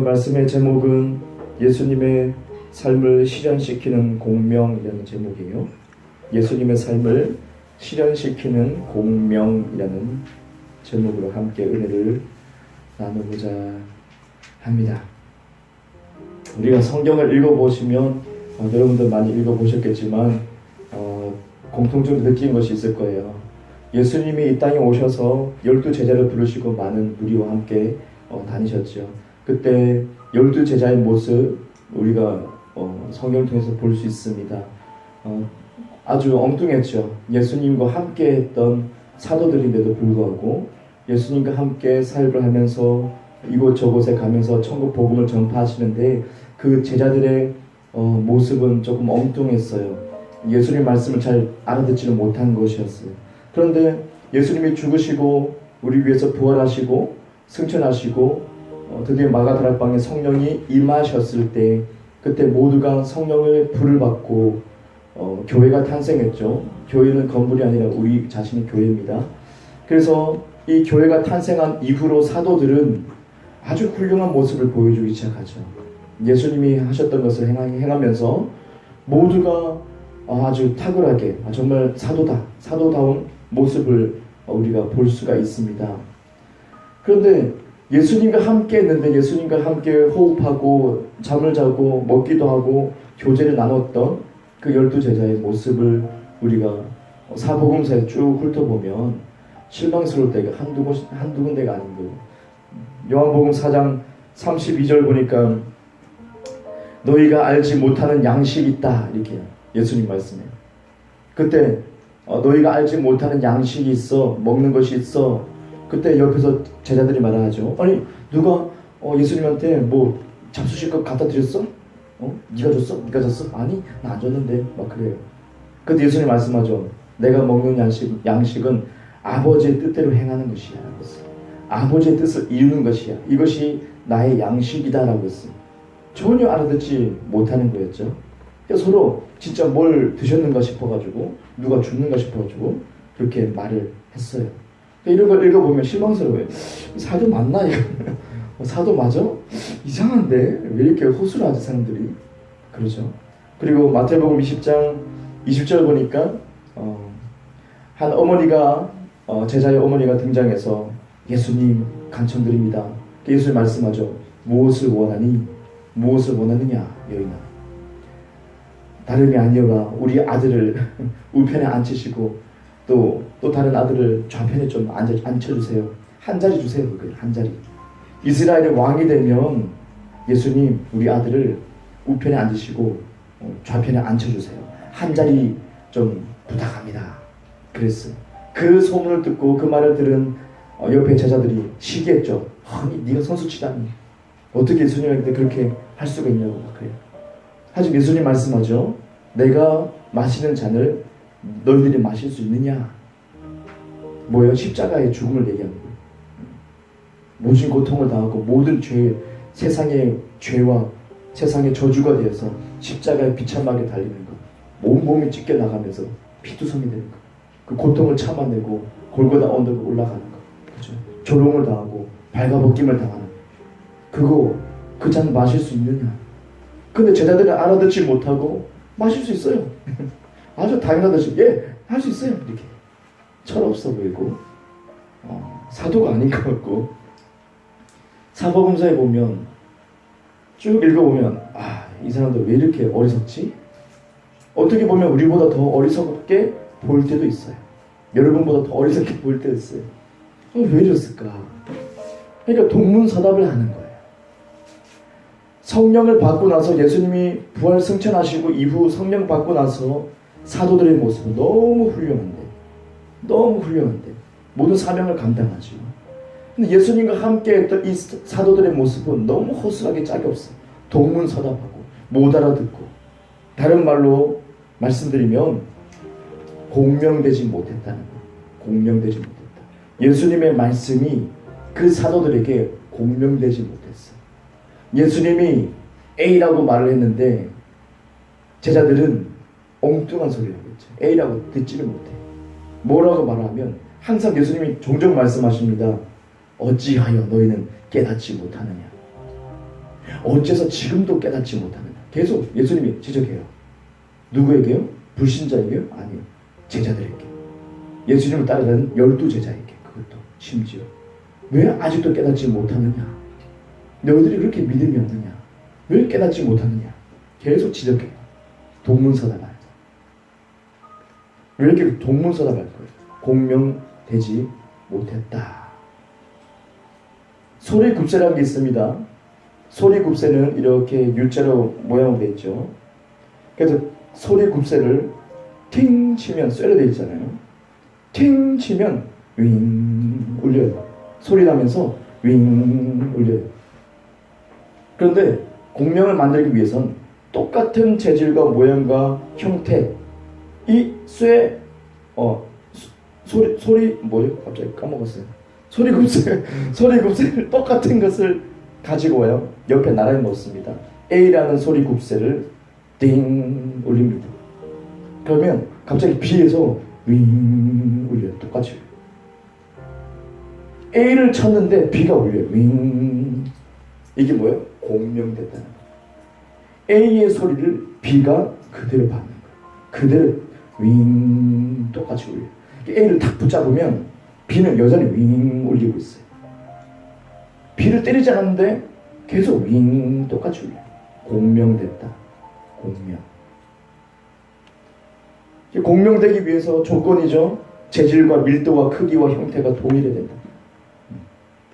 말씀의 제목은 예수님의 삶을 실현시키는 공명이라는 제목이에요. 예수님의 삶을 실현시키는 공명이라는 제목으로 함께 은혜를 나누고자 합니다. 우리가 성경을 읽어보시면 여러분들 많이 읽어보셨겠지만 공통적으로 느끼는 것이 있을 거예요. 예수님이 이 땅에 오셔서 12제자를 부르시고 많은 무리와 함께 다니셨죠. 그때 12제자의 모습 우리가 성경을 통해서 볼 수 있습니다. 아주 엉뚱했죠. 예수님과 함께 했던 사도들인데도 불구하고 예수님과 함께 사역을 하면서 이곳저곳에 가면서 천국 복음을 전파하시는데 그 제자들의 모습은 조금 엉뚱했어요. 예수님 말씀을 잘 알아듣지는 못한 것이었어요. 그런데 예수님이 죽으시고 우리 위해서 부활하시고 승천하시고 드디어 마가다락방에 성령이 임하셨을 때 그때 모두가 성령의 불을 받고 교회가 탄생했죠. 교회는 건물이 아니라 우리 자신이 교회입니다. 그래서 이 교회가 탄생한 이후로 사도들은 아주 훌륭한 모습을 보여주기 시작하죠. 예수님이 하셨던 것을 행하면서 모두가 아주 탁월하게 정말 사도다운 모습을 우리가 볼 수가 있습니다. 그런데 예수님과 함께 했는데 예수님과 함께 호흡하고 잠을 자고 먹기도 하고 교제를 나눴던 그 12제자의 모습을 우리가 사복음서에 쭉 훑어보면 실망스러울 때가 한두 군데가 아닌 거예요. 요한복음 4장 32절 보니까 너희가 알지 못하는 양식이 있다 이렇게 예수님 말씀해요. 그때 너희가 알지 못하는 양식이 있어, 먹는 것이 있어. 그때 옆에서 제자들이 말하죠. 아니 누가 예수님한테 뭐 잡수실 것 갖다 드렸어? 네가 줬어? 네가 줬어? 아니 나 안 줬는데 막 그래요. 그때 예수님 말씀하죠. 내가 먹는 양식은 아버지의 뜻대로 행하는 것이야 라고 했어요. 아버지의 뜻을 이루는 것이야. 이것이 나의 양식이다 라고 했어요. 전혀 알아듣지 못하는 거였죠. 서로 진짜 뭘 드셨는가 싶어가지고 누가 줬는가 싶어가지고 그렇게 말을 했어요. 이런 걸 읽어보면 실망스러워요. 사도 맞나 이거? 사도 맞아? 이상한데 왜 이렇게 호술하지 사람들이? 그러죠. 그리고 마태복음 20장 20절 보니까 한 어머니가 제자의 어머니가 등장해서 예수님 간청드립니다. 예수님 말씀하죠. 무엇을 원하니? 무엇을 원하느냐 여인아. 다름이 아니오라 우리 아들을 우편에 앉히시고 또 다른 아들을 좌편에 좀 앉혀주세요. 한 자리 주세요. 한 자리. 이스라엘의 왕이 되면 예수님 우리 아들을 우편에 앉으시고 좌편에 앉혀주세요. 한 자리 좀 부탁합니다. 그랬어요. 그 소문을 듣고 그 말을 들은 옆에 제자들이 시기했죠. 아니 네가 선수치다니 어떻게 예수님한테 그렇게 할 수가 있냐고 그래요. 하지만 예수님 말씀하죠. 내가 마시는 잔을 너희들이 마실 수 있느냐? 뭐예요? 십자가의 죽음을 얘기하는 거예요. 모진 고통을 당하고 모든 세상의 죄와 세상의 저주가 되어서 십자가에 비참하게 달리는 거. 온몸이 찢겨나가면서 피투성이 되는 거. 그 고통을 참아내고 골고다 언덕을 올라가는 거. 그죠? 조롱을 당하고 발가벗김을 당하는 그 잔 마실 수 있느냐? 근데 제자들은 알아듣지 못하고 마실 수 있어요. 아주 당연하듯이 할 수 있어요. 이렇게 철없어 보이고 사도가 아닌 것 같고 사복음서에 보면 쭉 읽어보면 이 사람들 왜 이렇게 어리석지? 어떻게 보면 우리보다 더 어리석게 보일 때도 있어요. 여러분보다 더 어리석게 보일 때도 있어요. 왜 이랬을까? 그러니까 동문서답을 하는 거예요. 성령을 받고 나서 예수님이 부활 승천하시고 이후 성령 받고 나서 사도들의 모습은 너무 훌륭한데 모든 사명을 감당하죠. 근데 예수님과 함께 했던 이 사도들의 모습은 너무 허술하게 짝이 없어요. 동문서답하고 못 알아듣고 다른 말로 말씀드리면 공명되지 못했다는 거예요. 공명되지 못했다. 예수님의 말씀이 그 사도들에게 공명되지 못했어요. 예수님이 A라고 말을 했는데 제자들은 엉뚱한 소리를 하고 있죠. A라고 듣지를 못해. 뭐라고 말하면 항상 예수님이 종종 말씀하십니다. 어찌하여 너희는 깨닫지 못하느냐. 어째서 지금도 깨닫지 못하느냐. 계속 예수님이 지적해요. 누구에게요? 불신자에게요? 아니요. 제자들에게. 예수님을 따르는 12제자에게. 그것도 심지어. 왜 아직도 깨닫지 못하느냐. 너희들이 그렇게 믿음이 없느냐. 왜 깨닫지 못하느냐. 계속 지적해요. 동문서답할. 왜 이렇게 동문서답할 거예요? 공명되지 못했다. 소리굽새라는 게 있습니다. 소리굽새는 이렇게 U자로 모양으로 되어 있죠. 그래서 소리굽새를 팅 치면 쇠로 되어 있잖아요. 팅 치면 윙 울려요. 소리 나면서 윙 울려요. 그런데 공명을 만들기 위해선 똑같은 재질과 모양과 형태, 이 쇠 소리 뭐죠? 갑자기 까먹었어요. 소리굽새를 똑같은 것을 가지고 와요. 옆에 나란히 놓습니다. A라는 소리굽새를 띵 울립니다. 그러면 갑자기 B에서 윙 울려요. 똑같이. A를 쳤는데 B가 울려요. 윙. 이게 뭐예요? 공명됐다는 거예요. A의 소리를 B가 그대로 받는 거예요. 그대로 윙 똑같이 울려요. A를 탁 붙잡으면 B는 여전히 윙 울리고 있어요. B를 때리지 않았는데 계속 윙 똑같이 울려요. 공명됐다. 공명. 공명되기 위해서 조건이죠. 재질과 밀도와 크기와 형태가 동일해야 된다.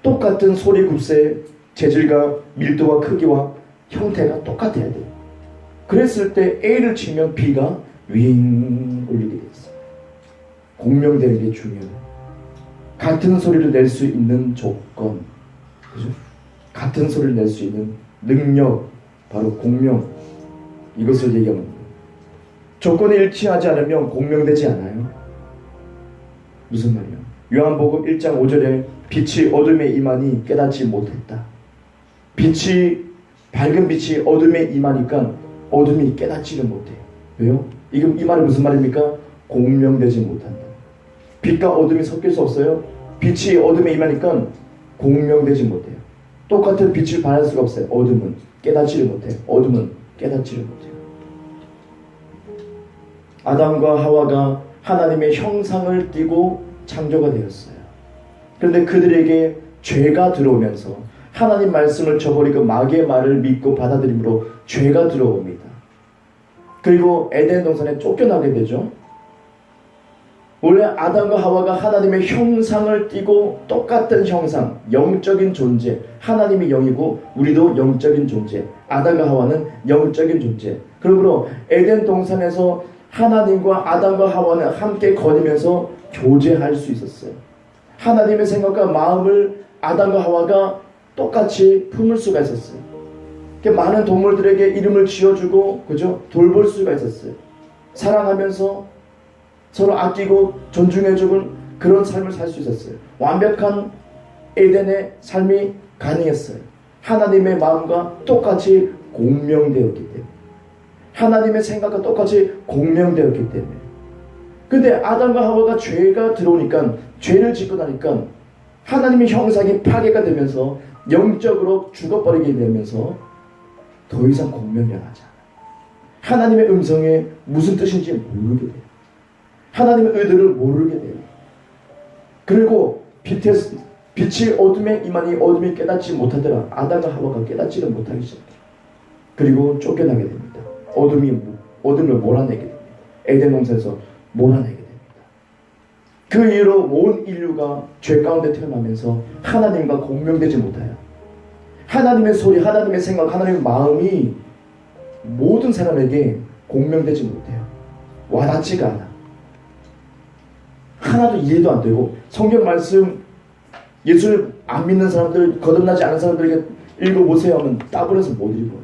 똑같은 소리굽새의 재질과 밀도와 크기와 형태가 똑같아야 돼요. 그랬을 때 A를 치면 B가 윙 울리게 돼 있어요. 공명되는 게 중요해요. 같은 소리를 낼 수 있는 조건, 그죠? 같은 소리를 낼 수 있는 능력, 바로 공명. 이것을 얘기하는 거예요. 조건이 일치하지 않으면 공명되지 않아요. 무슨 말이야? 요한복음 1장 5절에 빛이 어둠에 임하니 깨닫지 못했다. 밝은 빛이 어둠에 임하니까 어둠이 깨닫지를 못해요. 왜요? 이 말은 무슨 말입니까? 공명되지 못한다. 빛과 어둠이 섞일 수 없어요. 빛이 어둠에 임하니까 공명되지 못해요. 똑같은 빛을 발할 수가 없어요. 어둠은 깨닫지를 못해요. 어둠은 깨닫지를 못해요. 아담과 하와가 하나님의 형상을 띠고 창조가 되었어요. 그런데 그들에게 죄가 들어오면서 하나님 말씀을 저버리고 마귀의 말을 믿고 받아들임으로 죄가 들어옵니다. 그리고 에덴 동산에 쫓겨나게 되죠. 원래 아담과 하와가 하나님의 형상을 띠고 똑같은 형상, 영적인 존재, 하나님이 영이고 우리도 영적인 존재, 아담과 하와는 영적인 존재. 그러므로 에덴 동산에서 하나님과 아담과 하와는 함께 거니면서 교제할 수 있었어요. 하나님의 생각과 마음을 아담과 하와가 똑같이 품을 수가 있었어요. 많은 동물들에게 이름을 지어주고, 그죠? 돌볼 수가 있었어요. 사랑하면서 서로 아끼고 존중해주는 그런 삶을 살 수 있었어요. 완벽한 에덴의 삶이 가능했어요. 하나님의 마음과 똑같이 공명되었기 때문에. 하나님의 생각과 똑같이 공명되었기 때문에. 근데 아담과 하와가 죄가 들어오니까, 죄를 짓고 나니까 하나님의 형상이 파괴가 되면서 영적으로 죽어버리게 되면서 더 이상 공명이 안 하지 않아요. 하나님의 음성에 무슨 뜻인지 모르게 돼요. 하나님의 의도를 모르게 돼요. 그리고 빛이 어둠에 임하니 어둠이 깨닫지 못하더라. 아담과 하와가 깨닫지를 못하기 시작해요. 그리고 쫓겨나게 됩니다. 어둠을 몰아내게 됩니다. 에덴 동산에서 몰아내게 됩니다. 그 이후로 온 인류가 죄 가운데 태어나면서 하나님과 공명되지 못해요. 하나님의 소리, 하나님의 생각, 하나님의 마음이 모든 사람에게 공명되지 못해요. 와닿지가 않아. 하나도 이해도 안 되고, 성경 말씀 예수를 안 믿는 사람들, 거듭나지 않은 사람들에게 읽어보세요 하면 따분해서 못 읽어요.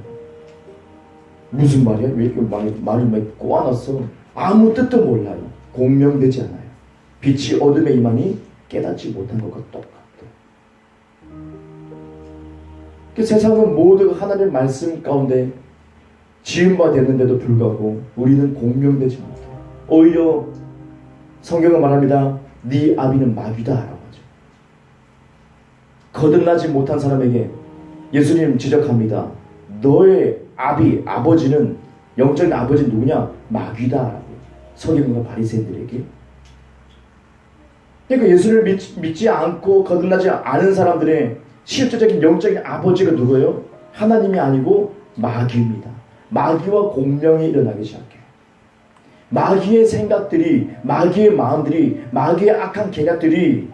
무슨 말이야? 왜 이렇게 말이 막 꼬아놨어? 아무 뜻도 몰라요. 공명되지 않아요. 빛이 어둠에 임하니 깨닫지 못한 것과 똑같아요. 세상은 모두 하나님의 말씀 가운데 지은 바 됐는데도 불구하고 우리는 공명되지 못해요. 오히려 성경은 말합니다. 네 아비는 마귀다 라고 하죠. 거듭나지 못한 사람에게 예수님 지적합니다. 너의 아버지는 영적인 아버지는 누구냐? 마귀다. 서기관과 바리새인들에게. 그러니까 예수를 믿지 않고 거듭나지 않은 사람들의 실질적인 영적인 아버지가 누구예요? 하나님이 아니고 마귀입니다. 마귀와 공명이 일어나기 시작해요. 마귀의 생각들이, 마귀의 마음들이, 마귀의 악한 계략들이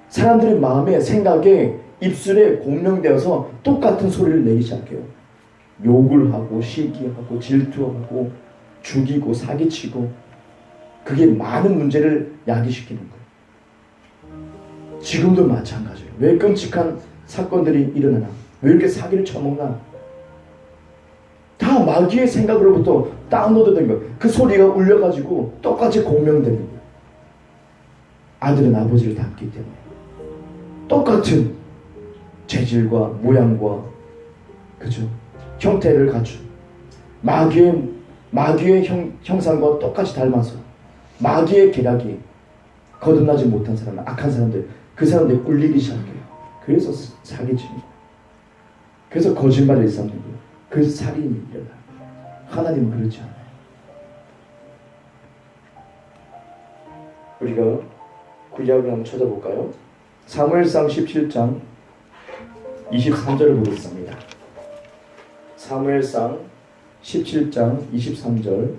사람들의 마음에, 생각에, 입술에 공명되어서 똑같은 소리를 내기 시작해요. 욕을 하고, 시기하고, 질투하고, 죽이고, 사기치고, 그게 많은 문제를 야기시키는 거예요. 지금도 마찬가지예요. 왜 끔찍한 사건들이 일어나나? 왜 이렇게 사기를 쳐먹나? 다 마귀의 생각으로부터 다운로드된 거예요. 그 소리가 울려가지고 똑같이 공명되는 거예요. 아들은 아버지를 닮기 때문에 똑같은 재질과 모양과 그죠? 형태를 갖춘 마귀의 형상과 똑같이 닮아서 마귀의 계략이 거듭나지 못한 사람, 악한 사람들, 그 사람들이 꿀리기 시작해요. 그래서 사기치는 거예요. 그래서 거짓말을 일삼는 거예요. 그래서 살인이 일어나요. 하나님은 그렇지 않아요. 우리가 구약을 한번 찾아볼까요? 사무엘상 17장 23절을 보겠습니다. 사무엘상 17장 23절.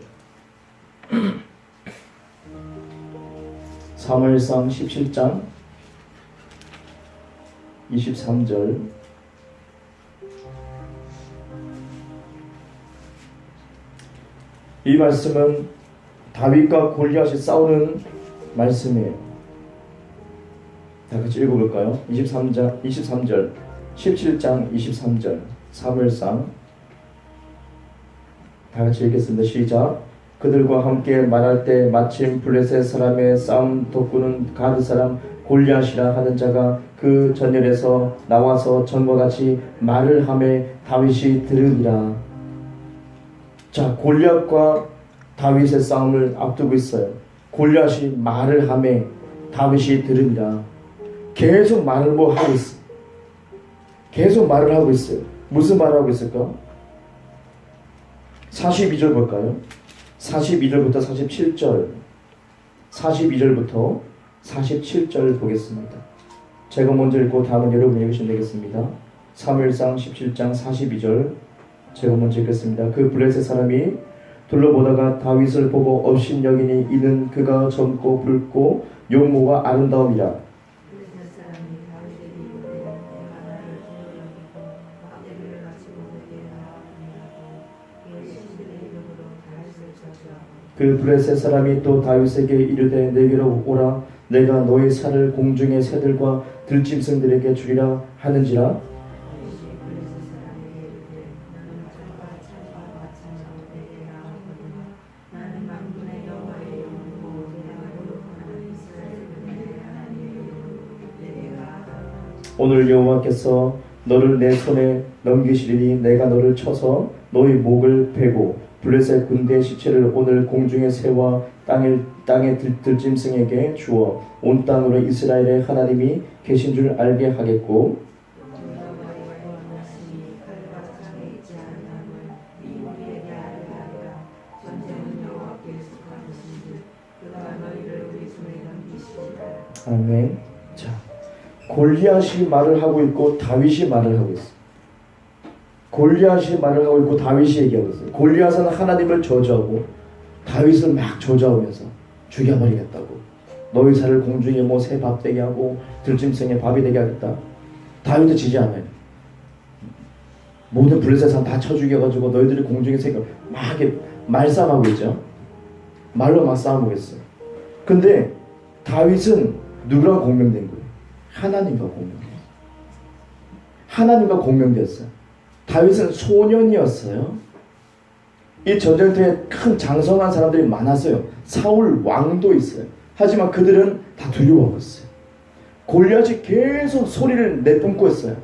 사무엘상 17장 23절. 이 말씀은 다윗과 골리앗이 싸우는 말씀이에요. 다 같이 읽어볼까요? 23절 17장 23절 사무엘상 다 같이 읽겠습니다. 시작. 그들과 함께 말할 때 마침 블레셋 사람의 싸움 돋구는 가드 사람 골리앗이라 하는 자가 그 전열에서 나와서 전과 같이 말을 하매 다윗이 들으니라. 자, 골리앗과 다윗의 싸움을 앞두고 있어요. 골리앗이 말을 하매 다윗이 들으니라. 계속 말을 하고 있어. 계속 말을 하고 있어요. 무슨 말을 하고 있을까? 42절 볼까요? 42절부터 47절 42절부터 47절 보겠습니다. 제가 먼저 읽고 다음은 여러분이 읽으시면 되겠습니다. 사무엘상 17장 42절 제가 먼저 읽겠습니다. 그 블레셋 사람이 둘러보다가 다윗을 보고 업신여기니 이는 그가 젊고 붉고 용모가 아름다움이라. 그 블레셋 사람이 또 다윗에게 이르되 내게로 오라. 내가 너의 살을 공중의 새들과 들짐승들에게 주리라 하는지라. 오늘 여호와께서 너를 내 손에 넘기시리니 내가 너를 쳐서 너의 목을 베고 블레셋 군대의 시체를 오늘 공중의 새와 땅의 들짐승에게 주어 온 땅으로 이스라엘의 하나님이 계신 줄 알게 하겠고. 아멘. 자, 골리앗이 말을 하고 있고 다윗이 말을 하고 있어. 골리앗이 말을 하고 있고 다윗이 얘기하고 있어요. 골리앗은 하나님을 저주하고 다윗을 막 저주하면서 죽여버리겠다고. 너희 살을 공중에 새 밥 되게 하고 들짐승의 밥이 되게 하겠다. 다윗도 지지 않아요. 모든 블레셋 사람 다 쳐 죽여가지고 너희들이 공중에 새가 막 이렇게 말싸움하고 있죠. 말로 막 싸움하고 있어요. 근데 다윗은 누구랑 공명된 거예요? 하나님과 공명됐어요. 하나님과 공명됐어요. 다윗은 소년이었어요. 이 전쟁터에 큰 장성한 사람들이 많았어요. 사울 왕도 있어요. 하지만 그들은 다 두려워했어요. 골리앗이 계속 소리를 내뿜고 있어요.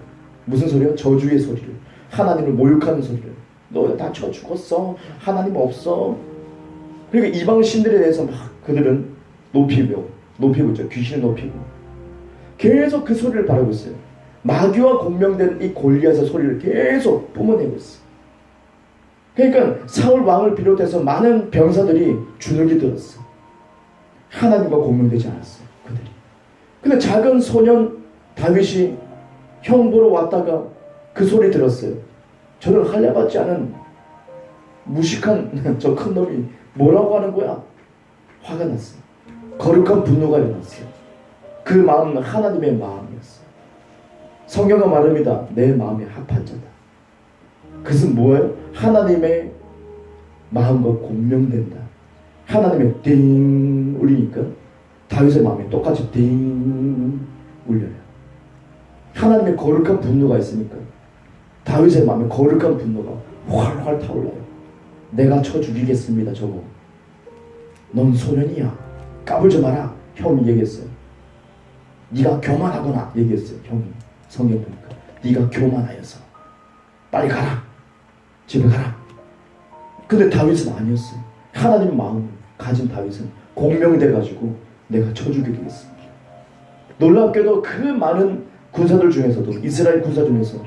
무슨 소리요? 저주의 소리를. 하나님을 모욕하는 소리를. 너 다 쳐 죽었어. 하나님 없어. 그러니까 이방 신들에 대해서 막 그들은 높이고 있죠. 귀신을 높이고. 계속 그 소리를 바라고 있어요. 마귀와 공명된 이 골리앗의 소리를 계속 뿜어내고 있어. 그러니까 사울 왕을 비롯해서 많은 병사들이 주눅이 들었어. 하나님과 공명되지 않았어, 그들이. 근데 작은 소년 다윗이 형 보러 왔다가 그 소리 들었어요. 저를 할례받지 않은 무식한 저 큰 놈이 뭐라고 하는 거야? 화가 났어. 거룩한 분노가 일어났어요. 그 마음은 하나님의 마음이었어요. 성경은 말합니다. 내 마음이 합한 자다. 그것은 뭐예요? 하나님의 마음과 공명된다. 하나님의 띵 울리니까 다윗의 마음이 똑같이 띵 울려요. 하나님의 거룩한 분노가 있으니까 다윗의 마음에 거룩한 분노가 활활 타올라요. 내가 쳐 죽이겠습니다. 저거 넌 소년이야. 까불지 마라. 형이 얘기했어요. 네가 교만하구나 얘기했어요. 형이. 성경 보니까 네가 교만하여서 빨리 가라. 집에 가라. 근데 다윗은 아니었어요. 하나님 마음을 가진 다윗은 공명돼가지고 내가 쳐 죽이겠습니다. 놀랍게도 그 많은 군사들 중에서도 이스라엘 군사 중에서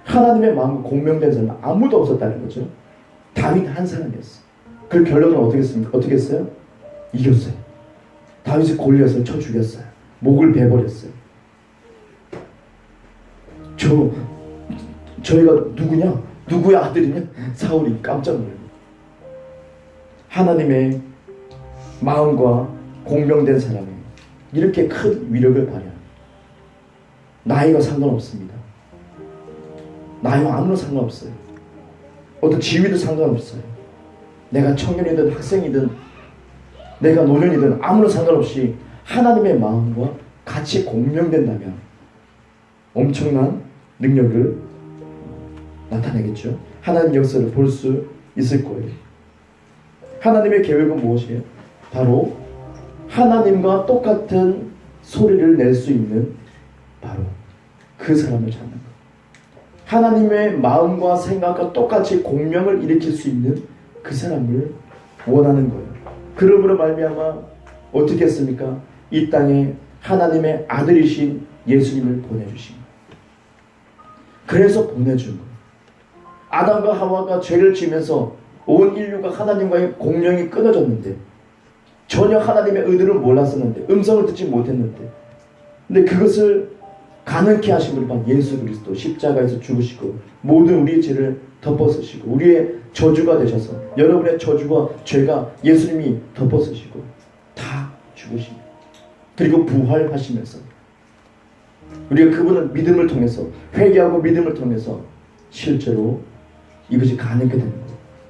하나님의 마음과 공명된 사람은 아무도 없었다는 거죠. 다윗 한 사람이었어요. 그 결론은 어떻게 했어요? 이겼어요. 다윗이 골리앗을 쳐 죽였어요. 목을 베버렸어요. 저희가 누구냐? 누구의 아들이냐? 사울이 깜짝 놀랐어요. 하나님의 마음과 공명된 사람이 이렇게 큰 위력을 발휘합니다. 나이가 상관없습니다. 나이와 아무런 상관없어요. 어떤 지위도 상관없어요. 내가 청년이든 학생이든 내가 노년이든 아무런 상관없이 하나님의 마음과 같이 공명된다면 엄청난 능력을 나타내겠죠. 하나님의 역사를 볼 수 있을 거예요. 하나님의 계획은 무엇이에요? 바로 하나님과 똑같은 소리를 낼 수 있는 바로 그 사람을 찾는 것. 하나님의 마음과 생각과 똑같이 공명을 일으킬 수 있는 그 사람을 원하는 거예요. 그러므로 말미암아 어떻게 했습니까? 이 땅에 하나님의 아들이신 예수님을 보내주신 거예요. 그래서 보내준 거예요. 아담과 하와가 죄를 지면서 온 인류가 하나님과의 공명이 끊어졌는데 전혀 하나님의 의도를 몰랐었는데 음성을 듣지 못했는데 근데 그것을 가능케 하신 분이 바로 예수 그리스도 십자가에서 죽으시고 모든 우리의 죄를 덮어쓰시고 우리의 저주가 되셔서 여러분의 저주와 죄가 예수님이 덮어쓰시고 다 죽으시고 그리고 부활하시면서 우리가 그분을 믿음을 통해서 회개하고 믿음을 통해서 실제로 이것이 가능하게 되는 거예요.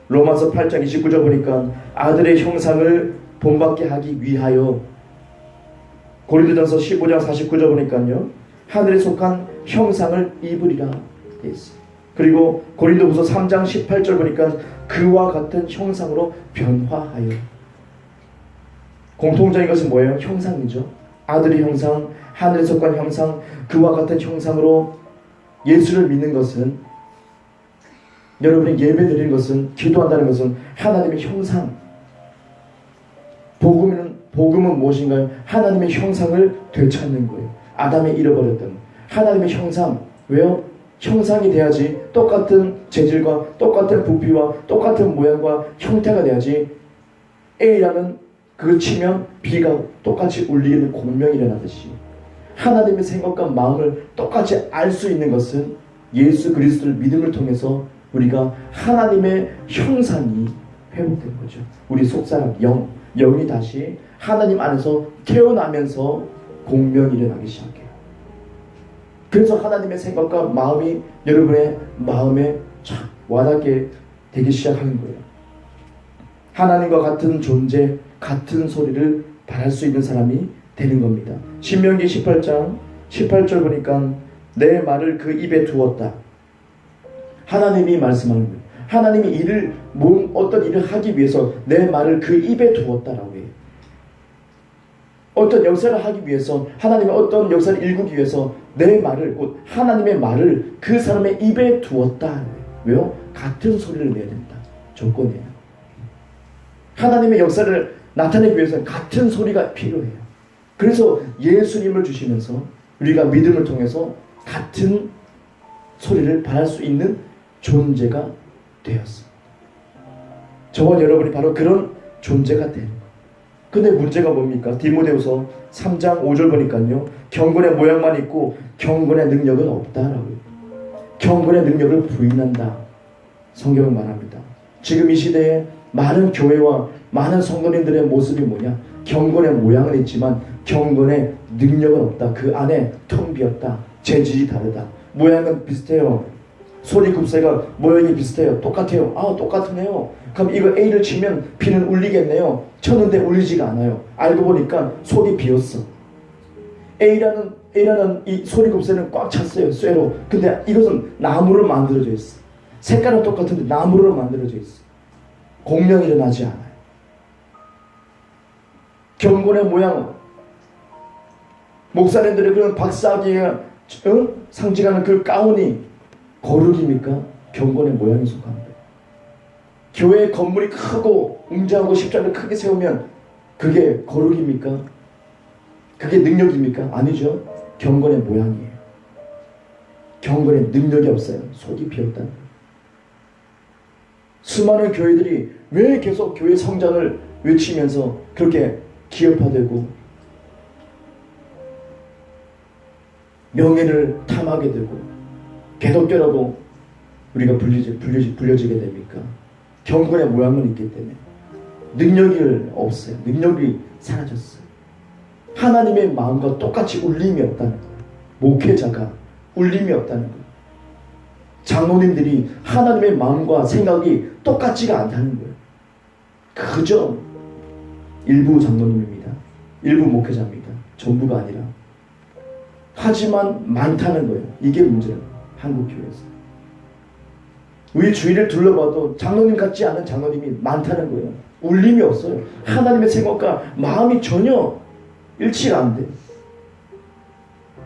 로마서 8장 29절 보니까 아들의 형상을 본받게 하기 위하여 고린도전서 15장 49절 보니까요 하늘에 속한 형상을 입으리라 되어 있어요. 그리고 고린도후서 3장 18절 보니까 그와 같은 형상으로 변화하여 공통적인 것은 뭐예요? 형상이죠. 아들의 형상, 하늘에 속한 형상, 그와 같은 형상으로 예수를 믿는 것은 여러분이 예배 드리는 것은 기도한다는 것은 하나님의 형상 복음은 무엇인가요? 하나님의 형상을 되찾는 거예요. 아담이 잃어버렸던 하나님의 형상. 왜요? 형상이 돼야지 똑같은 재질과 똑같은 부피와 똑같은 모양과 형태가 돼야지 A라는 그걸 치면 B가 똑같이 울리는 공명이 일어나듯이 하나님의 생각과 마음을 똑같이 알 수 있는 것은 예수 그리스도를 믿음을 통해서 우리가 하나님의 형상이 회복된 거죠. 우리 속사람 영이 다시 하나님 안에서 태어나면서 공명이 일어나기 시작해요. 그래서 하나님의 생각과 마음이 여러분의 마음에 착 와닿게 되기 시작하는 거예요. 하나님과 같은 존재, 같은 소리를 바랄 수 있는 사람이 되는 겁니다. 신명기 18장 18절 보니까 내 말을 그 입에 두었다. 하나님이 말씀하는 거예요. 하나님이 어떤 일을 하기 위해서 내 말을 그 입에 두었다라고 해요. 어떤 역사를 하기 위해서 하나님의 어떤 역사를 일구기 위해서 내 말을 곧 하나님의 말을 그 사람의 입에 두었다. 왜요? 같은 소리를 내야 된다. 조건이에요. 하나님의 역사를 나타내기 위해서는 같은 소리가 필요해요. 그래서 예수님을 주시면서 우리가 믿음을 통해서 같은 소리를 발할 수 있는 존재가 되었습니다. 저와 여러분이 바로 그런 존재가 되는 거예요. 근데 문제가 뭡니까? 디모데후서 3장 5절 보니까요, 경건의 모양만 있고 경건의 능력은 없다라고요. 경건의 능력을 부인한다, 성경은 말합니다. 지금 이 시대에 많은 교회와 많은 성도님들의 모습이 뭐냐? 경건의 모양은 있지만 경건의 능력은 없다. 그 안에 텅 비었다. 재질이 다르다. 모양은 비슷해요. 소리 굽새가 모양이 비슷해요. 똑같아요. 아, 똑같으네요. 그럼 이거 A를 치면 B는 울리겠네요. 쳤는데 울리지가 않아요. 알고 보니까 속이 비었어. A라는 이 소리 굽새는 꽉 찼어요. 쇠로. 근데 이것은 나무로 만들어져 있어. 색깔은 똑같은데 나무로 만들어져 있어. 공명이 일어나지 않아요. 경건의 모양, 목사님들의 그런 박사기에 상징하는 그 가운이 거룩입니까? 경건의 모양에 속하는 거예요. 교회 건물이 크고 웅장하고 십자가를 크게 세우면 그게 거룩입니까? 그게 능력입니까? 아니죠. 경건의 모양이에요. 경건의 능력이 없어요. 속이 비었다는 거예요. 수많은 교회들이 왜 계속 교회 성장을 외치면서 그렇게 기업화되고 명예를 탐하게 되고 개독교라고 우리가 불려지게 됩니까? 경건의 모양은 있기 때문에. 능력이 없어요. 능력이 사라졌어요. 하나님의 마음과 똑같이 울림이 없다는 거예요. 목회자가 울림이 없다는 거예요. 장로님들이 하나님의 마음과 생각이 똑같지가 않다는 거예요. 그저 일부 장로님입니다. 일부 목회자입니다. 전부가 아니라. 하지만 많다는 거예요. 이게 문제예요. 한국 교회에서. 우리 주위를 둘러봐도 장로님 같지 않은 장로님이 많다는 거예요. 울림이 없어요. 하나님의 생각과 마음이 전혀 일치가 안 돼요.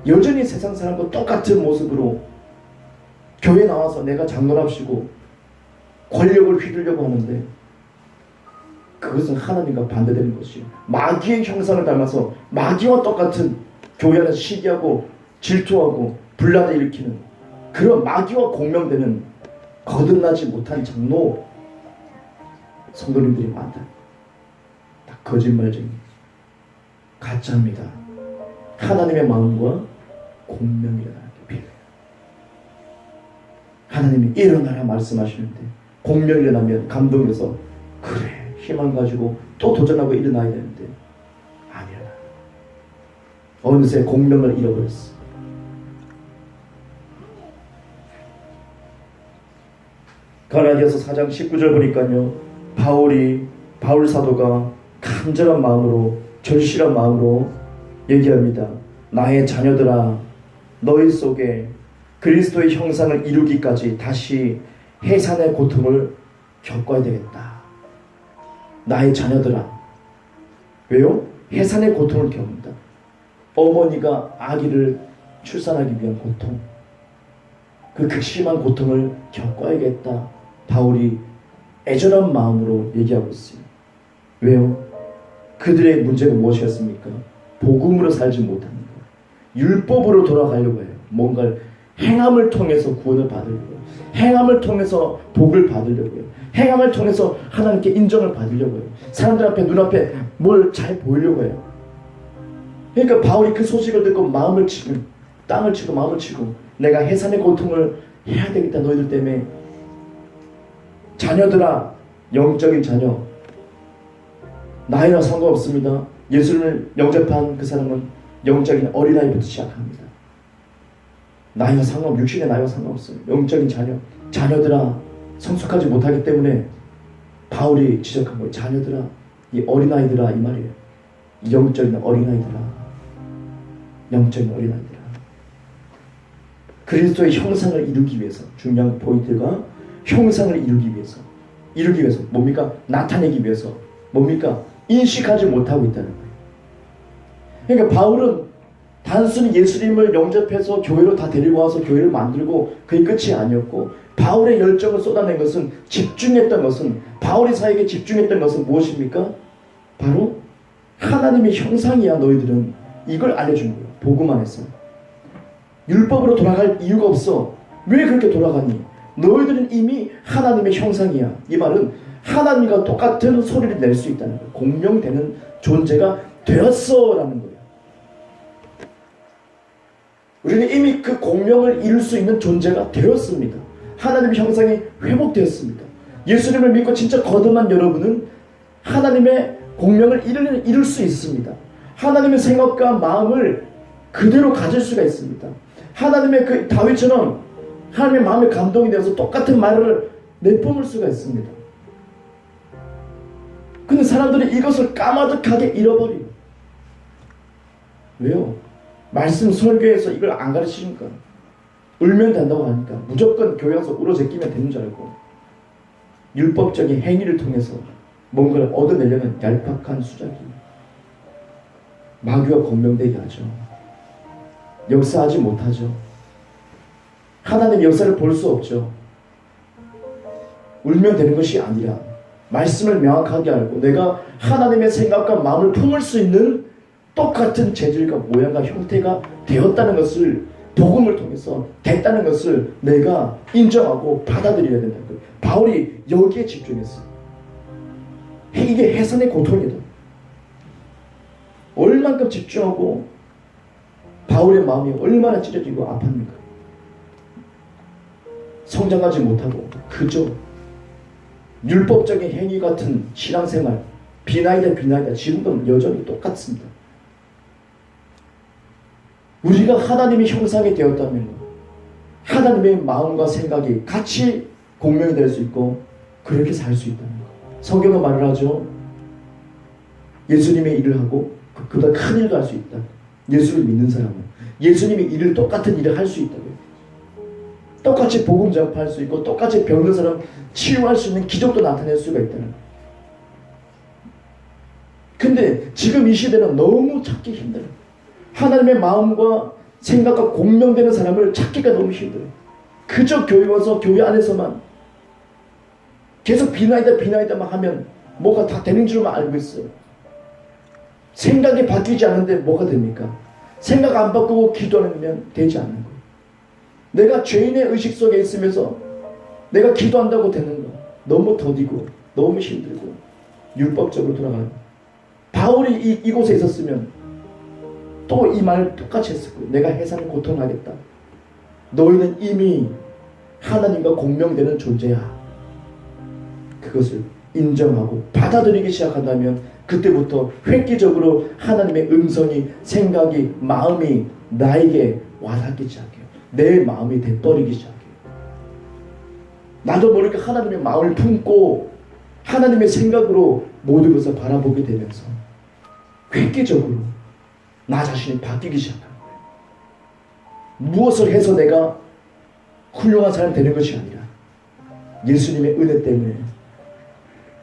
여전히 세상 사람과 똑같은 모습으로 교회 나와서 내가 장로랍시고 권력을 휘두르려고 하는데 그것은 하나님과 반대되는 것이에요. 마귀의 형상을 닮아서 마귀와 똑같은 교회 안에서 시기하고 질투하고 분란을 일으키는 그런 마귀와 공명되는 거듭나지 못한 장로 성도님들이 많다. 다 거짓말쟁이, 가짜입니다. 하나님의 마음과 공명이라는 게 필요해요. 하나님이 일어나라 말씀하시는데 공명이 일어나면 감동해서 그래 희망 가지고 또 도전하고 일어나야 되는데 안 일어나. 어느새 공명을 잃어버렸어. 갈라디아서 4장 19절 보니까요, 바울 사도가 간절한 마음으로 절실한 마음으로 얘기합니다. 나의 자녀들아, 너희 속에 그리스도의 형상을 이루기까지 다시 해산의 고통을 겪어야 되겠다. 나의 자녀들아. 왜요? 해산의 고통을 겪는다. 어머니가 아기를 출산하기 위한 고통, 그 극심한 고통을 겪어야겠다. 바울이 애절한 마음으로 얘기하고 있어요. 왜요? 그들의 문제가 무엇이었습니까? 복음으로 살지 못하는 거예요. 율법으로 돌아가려고 해요. 뭔가를 행함을 통해서 구원을 받으려고 해요. 행함을 통해서 복을 받으려고 해요. 행함을 통해서 하나님께 인정을 받으려고 해요. 사람들 앞에 눈앞에 뭘 잘 보이려고 해요. 그러니까 바울이 그 소식을 듣고 마음을 치고 땅을 치고 마음을 치고 내가 해산의 고통을 해야 되겠다. 너희들 때문에. 자녀들아, 영적인 자녀, 나이나 상관없습니다. 예수를 영접한 그 사람은 영적인 어린아이부터 시작합니다. 나이와 상관없어요. 육신의 나이와 상관없어요. 영적인 자녀들아, 성숙하지 못하기 때문에 바울이 지적한 거예요. 자녀들아, 이 어린아이들아, 이 말이에요. 영적인 어린아이들아, 영적인 어린아이들아. 그리스도의 형상을 이루기 위해서, 중요한 포인트가 형상을 이루기 위해서 뭡니까? 나타내기 위해서 뭡니까? 인식하지 못하고 있다는 거예요. 그러니까 바울은 단순히 예수님을 영접해서 교회로 다 데리고 와서 교회를 만들고 그게 끝이 아니었고, 바울의 열정을 쏟아낸 것은, 집중했던 것은, 바울의 사역에 집중했던 것은 무엇입니까? 바로 하나님의 형상이야 너희들은. 이걸 알려준 거예요. 복음 안에서. 율법으로 돌아갈 이유가 없어. 왜 그렇게 돌아가니? 너희들은 이미 하나님의 형상이야. 이 말은 하나님과 똑같은 소리를 낼 수 있다는 거예요. 공명되는 존재가 되었어 라는 거예요. 우리는 이미 그 공명을 이룰 수 있는 존재가 되었습니다. 하나님의 형상이 회복되었습니다. 예수님을 믿고 진짜 거듭난 여러분은 하나님의 공명을 이룰 수 있습니다. 하나님의 생각과 마음을 그대로 가질 수가 있습니다. 하나님의 그 다윗처럼 하나님의 마음에 감동이 되어서 똑같은 말을 내뿜을 수가 있습니다. 근데 사람들이 이것을 까마득하게 잃어버려요. 왜요? 말씀 설교에서 이걸 안 가르치니까. 울면 된다고 하니까 무조건 교회 와서 울어제끼면 되는 줄 알고 율법적인 행위를 통해서 뭔가를 얻어내려는 얄팍한 수작이 마귀와 공명되게 하죠. 역사하지 못하죠. 하나님의 역사를 볼 수 없죠. 울면 되는 것이 아니라 말씀을 명확하게 알고 내가 하나님의 생각과 마음을 품을 수 있는 똑같은 재질과 모양과 형태가 되었다는 것을 복음을 통해서 됐다는 것을 내가 인정하고 받아들여야 된다는 거예요. 바울이 여기에 집중했어요. 이게 해산의 고통이다. 얼만큼 집중하고 바울의 마음이 얼마나 찢어지고 아픕니까? 성장하지 못하고 그저 율법적인 행위 같은 신앙생활 비나이다 지금도 여전히 똑같습니다. 우리가 하나님의 형상이 되었다면 하나님의 마음과 생각이 같이 공명이 될 수 있고 그렇게 살 수 있다는 것. 성경은 말을 하죠. 예수님의 일을 하고 그보다 큰 일도 할 수 있다. 예수를 믿는 사람은 예수님의 일을 똑같은 일을 할 수 있다고요. 똑같이 복음 전파할 수 있고 똑같이 병든 사람 치유할 수 있는 기적도 나타낼 수가 있다는 거예요. 근데 지금 이 시대는 너무 찾기 힘들어요. 하나님의 마음과 생각과 공명되는 사람을 찾기가 너무 힘들어요. 그저 교회 와서 교회 안에서만 계속 비나이다만 하면 뭐가 다 되는 줄만 알고 있어요. 생각이 바뀌지 않는데 뭐가 됩니까? 생각 안 바꾸고 기도하면 되지 않는 거예요. 내가 죄인의 의식 속에 있으면서 내가 기도한다고 되는 거 너무 더디고 너무 힘들고 율법적으로 돌아가는 바울이 이곳에 있었으면 또 이 말을 똑같이 했을 거예요. 내가 해산을 고통하겠다. 너희는 이미 하나님과 공명되는 존재야. 그것을 인정하고 받아들이기 시작한다면 그때부터 획기적으로 하나님의 음성이 생각이 마음이 나에게 와닿기 시작해요. 내 마음이 돼버리기 시작해요. 나도 모르게 하나님의 마음을 품고 하나님의 생각으로 모든 것을 바라보게 되면서 획기적으로 나 자신이 바뀌기 시작하는 거예요. 무엇을 해서 내가 훌륭한 사람이 되는 것이 아니라 예수님의 은혜 때문에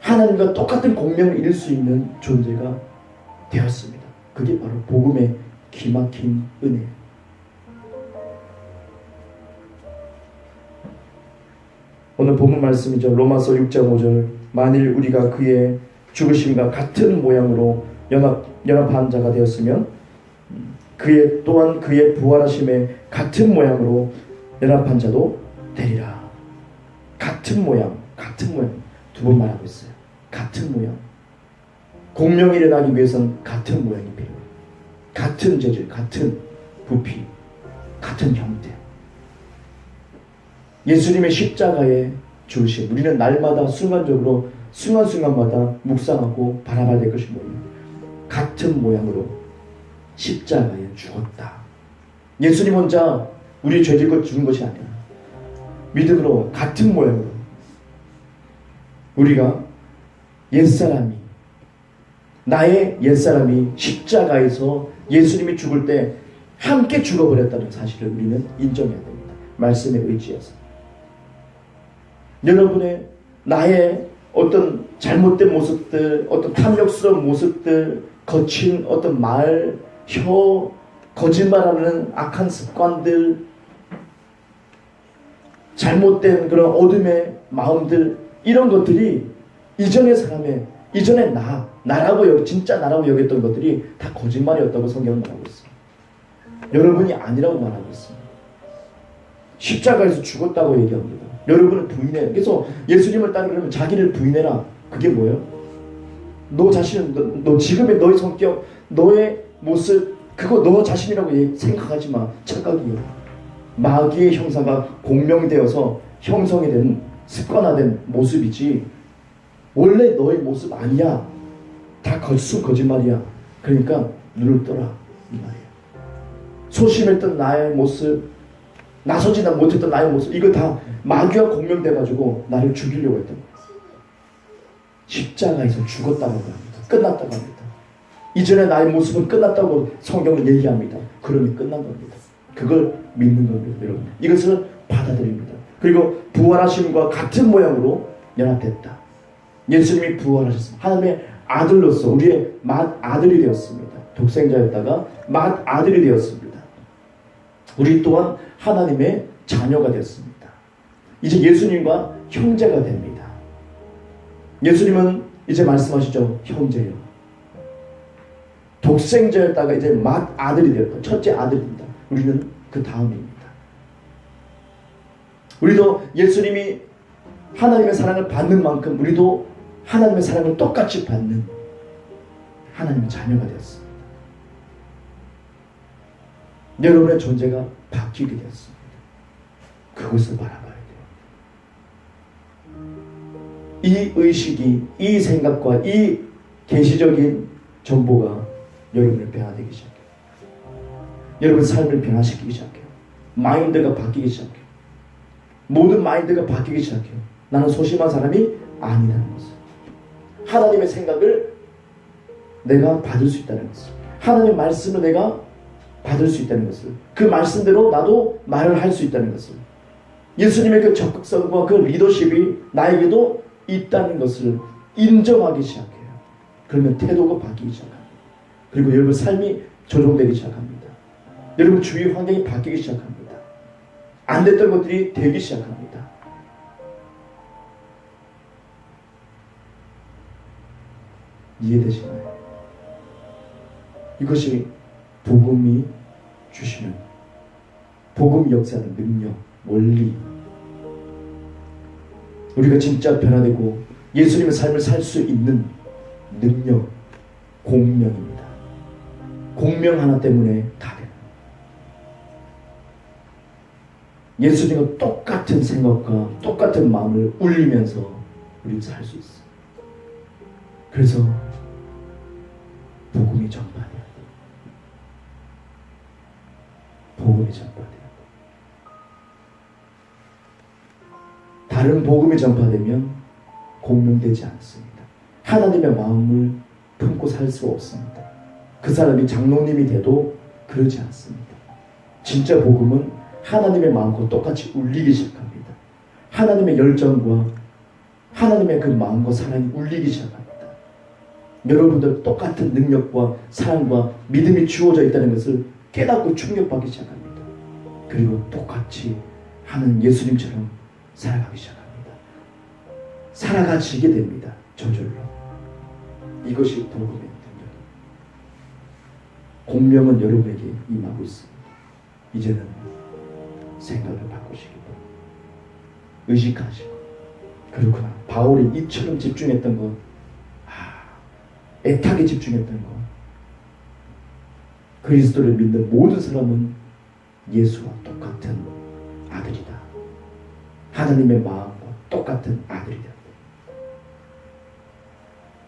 하나님과 똑같은 공명을 이룰 수 있는 존재가 되었습니다. 그게 바로 복음의 기막힌 은혜예요. 오늘 본문 말씀이죠. 로마서 6장 5절 만일 우리가 그의 죽으심과 같은 모양으로 연합한 자가 되었으면 또한 그의 부활하심에 같은 모양으로 연합한 자도 되리라. 같은 모양 두 번 말하고 있어요. 같은 모양. 공명이 일어나기 위해서는 같은 모양이 필요해요. 같은 재질, 같은 부피, 같은 형태. 예수님의 십자가의 죽으심, 우리는 날마다 순간적으로 순간순간마다 묵상하고 바라봐야 될 것이 뭐예요? 같은 모양으로 십자가에 죽었다. 예수님 혼자 우리 죄질껏 죽은 것이 아니라 믿음으로 같은 모양으로 우리가 나의 옛사람이 십자가에서 예수님이 죽을 때 함께 죽어버렸다는 사실을 우리는 인정해야 됩니다. 말씀에 의지해서. 여러분의 나의 어떤 잘못된 모습들, 어떤 탐욕스러운 모습들, 거친 어떤 말, 혀, 거짓말하는 악한 습관들, 잘못된 그런 어둠의 마음들, 이런 것들이 이전의 진짜 나라고 여겼던 것들이 다 거짓말이었다고 성경은 말하고 있어요. 여러분이 아니라고 말하고 있어요. 십자가에서 죽었다고 얘기합니다. 여러분을 부인해. 그래서 예수님을 따르려면 자기를 부인해라. 그게 뭐예요? 너 자신은 너 지금의 너의 성격, 너의 모습, 그거 너 자신이라고 생각하지 마. 착각이에요. 마귀의 형사가 공명되어서 형성이 된 습관화된 모습이지 원래 너의 모습 아니야. 다 거짓말이야. 그러니까 눈을 떠라 이 말이에요. 소심했던 나의 모습, 나서지 못했던 나의 모습, 이거 다 마귀와 공명돼가지고 나를 죽이려고 했던 거예요. 십자가에서 죽었다고 합니다. 끝났다고 합니다. 이전에 나의 모습은 끝났다고 성경은 얘기합니다. 그러면 끝난 겁니다. 그걸 믿는 겁니다, 여러분. 이것을 받아들입니다. 그리고 부활하심과 같은 모양으로 연합됐다. 예수님이 부활하셨습니다. 하나님의 아들로서 우리의 맏아들이 되었습니다. 독생자였다가 맏아들이 되었습니다. 우리 또한 하나님의 자녀가 되었습니다. 이제 예수님과 형제가 됩니다. 예수님은 이제 말씀하시죠. 형제요. 독생자였다가 이제 맏아들이 되었다. 첫째 아들입니다. 우리는 그 다음입니다. 우리도 예수님이 하나님의 사랑을 받는 만큼 우리도 하나님의 사랑을 똑같이 받는 하나님의 자녀가 되었습니다. 여러분의 존재가 바뀌게 되었습니다. 그것을 바라봐야 돼요. 이 의식이, 이 생각과 이 계시적인 정보가 여러분을 변화되기 시작해요. 여러분 삶을 변화시키기 시작해요. 마인드가 바뀌기 시작해요. 모든 마인드가 바뀌기 시작해요. 나는 소심한 사람이 아니라는 것을, 하나님의 생각을 내가 받을 수 있다는 것을, 하나님의 말씀을 내가 받을 수 있다는 것을, 그 말씀대로 나도 말을 할 수 있다는 것을, 예수님의 그 적극성과 그 리더십이 나에게도 있다는 것을 인정하기 시작해요. 그러면 태도가 바뀌기 시작합니다. 그리고 여러분 삶이 조정되기 시작합니다. 여러분 주위 환경이 바뀌기 시작합니다. 안 됐던 것들이 되기 시작합니다. 이해되시나요? 이것이 복음이 주시는, 복음 역사하는 능력, 원리, 우리가 진짜 변화되고 예수님의 삶을 살 수 있는 능력, 공명입니다. 공명 하나 때문에 다 돼요. 예수님과 똑같은 생각과 똑같은 마음을 울리면서 우리는 살 수 있어요. 그래서 복음이 전파돼야 돼요. 복음이 전파돼야 돼요. 다른 복음이 전파되면 공명되지 않습니다. 하나님의 마음을 품고 살 수 없습니다. 그 사람이 장로님이 돼도 그러지 않습니다. 진짜 복음은 하나님의 마음과 똑같이 울리기 시작합니다. 하나님의 열정과 하나님의 그 마음과 사랑이 울리기 시작합니다. 여러분들 똑같은 능력과 사랑과 믿음이 주어져 있다는 것을 깨닫고 충격받기 시작합니다. 그리고 똑같이 하는 예수님처럼 살아가기 시작합니다. 살아가지게 됩니다. 저절로. 이것이 복음의 능력입니다. 공명은 여러분에게 임하고 있습니다. 이제는 생각을 바꾸시기 바랍니다. 의식하시고, 그렇구나, 바울이 이처럼 집중했던 것, 애타게 집중했던 것, 그리스도를 믿는 모든 사람은 예수와 똑같은 아들이다. 하나님의 마음과 똑같은 아들이다.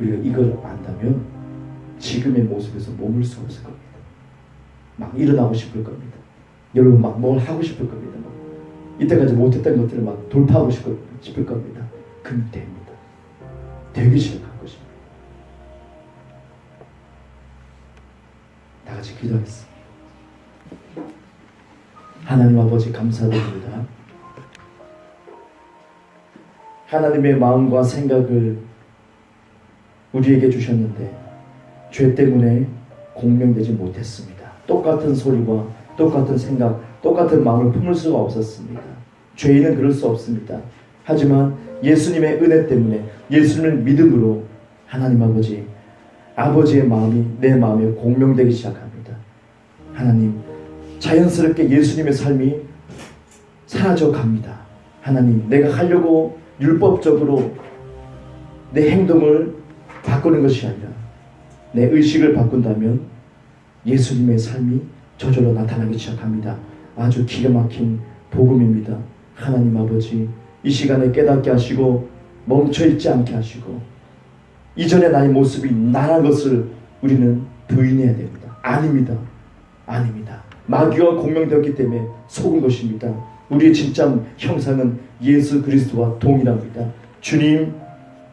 우리가 이걸 안다면 지금의 모습에서 머물 수 없을 겁니다. 막 일어나고 싶을 겁니다. 여러분 막 뭘 하고 싶을 겁니다. 막 이때까지 못했던 것들을 막 돌파하고 싶을 겁니다. 그럼 됩니다. 되기 시작할 것입니다. 다 같이 기도하겠습니다. 하나님 아버지 감사드립니다. 하나님의 마음과 생각을 우리에게 주셨는데 죄 때문에 공명되지 못했습니다. 똑같은 소리와 똑같은 생각, 똑같은 마음을 품을 수가 없었습니다. 죄인은 그럴 수 없습니다. 하지만 예수님의 은혜 때문에, 예수님의 믿음으로 하나님 아버지, 아버지의 마음이 내 마음에 공명되기 시작합니다. 하나님, 자연스럽게 예수님의 삶이 사라져 갑니다. 하나님, 내가 하려고 율법적으로 내 행동을 바꾸는 것이 아니라 내 의식을 바꾼다면 예수님의 삶이 저절로 나타나기 시작합니다. 아주 기가 막힌 복음입니다. 하나님 아버지, 이 시간에 깨닫게 하시고 멈춰있지 않게 하시고 이전의 나의 모습이 나란 것을 우리는 부인해야 됩니다. 아닙니다. 아닙니다. 마귀와 공명되었기 때문에 속은 것입니다. 우리의 진짜 형상은 예수 그리스도와 동일합니다. 주님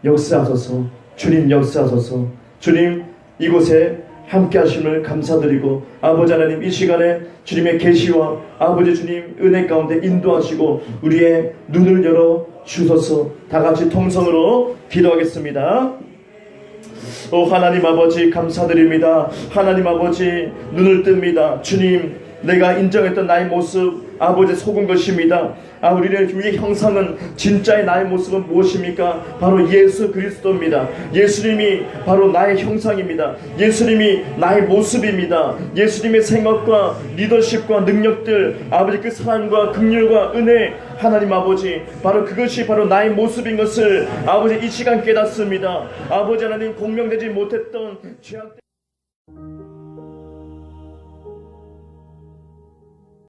역사하소서. 주님 역사하소서. 주님 이곳에 함께 하심을 감사드리고 아버지 하나님, 이 시간에 주님의 계시와 아버지 주님 은혜 가운데 인도하시고 우리의 눈을 열어 주소서. 다 같이 통성으로 기도하겠습니다. 오 하나님 아버지, 감사드립니다. 하나님 아버지, 눈을 뜹니다. 주님, 내가 인정했던 나의 모습 아버지 속은 것입니다. 우리의 형상은, 진짜의 나의 모습은 무엇입니까? 바로 예수 그리스도입니다. 예수님이 바로 나의 형상입니다. 예수님이 나의 모습입니다. 예수님의 생각과 리더십과 능력들, 아버지 그 사랑과 긍휼과 은혜, 하나님 아버지, 바로 그것이 바로 나의 모습인 것을 아버지 이 시간 깨닫습니다. 아버지 하나님, 공명되지 못했던 죄악